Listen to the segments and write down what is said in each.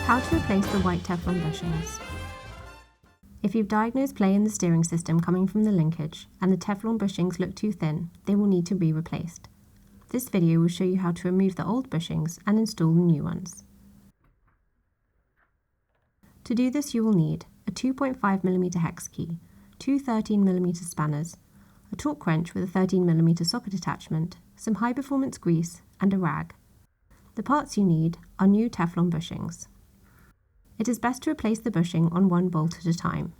How to replace the white Teflon bushings. If you've diagnosed play in the steering system coming from the linkage and the Teflon bushings look too thin, they will need to be replaced. This video will show you how to remove the old bushings and install the new ones. To do this, you will need a 2.5mm hex key, two 13mm spanners, a torque wrench with a 13mm socket attachment, some high-performance grease, and a rag. The parts you need are new Teflon bushings. It is best to replace the bushing on one bolt at a time.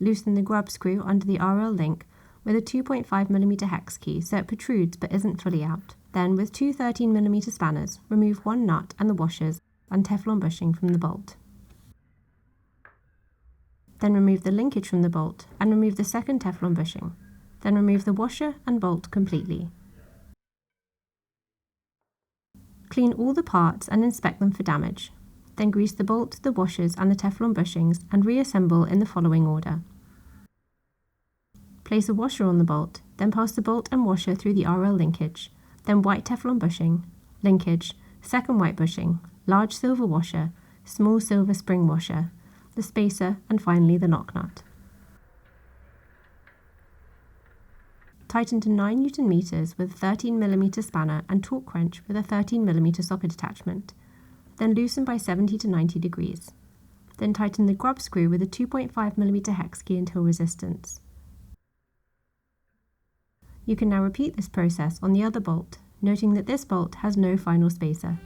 Loosen the grub screw under the RL link with a 2.5mm hex key so it protrudes but isn't fully out. Then, with two 13mm spanners, remove one nut and the washers and Teflon bushing from the bolt. Then remove the linkage from the bolt and remove the second Teflon bushing. Then remove the washer and bolt completely. Clean all the parts and inspect them for damage. Then grease the bolt, the washers and the Teflon bushings and reassemble in the following order. Place a washer on the bolt, then pass the bolt and washer through the RL linkage, then white Teflon bushing, linkage, second white bushing, large silver washer, small silver spring washer, the spacer and finally the lock nut. Tighten to 9 Nm with 13mm spanner and torque wrench with a 13mm socket attachment. Then loosen by 70 to 90 degrees. Then tighten the grub screw with a 2.5mm hex key until resistance. You can now repeat this process on the other bolt, noting that this bolt has no final spacer.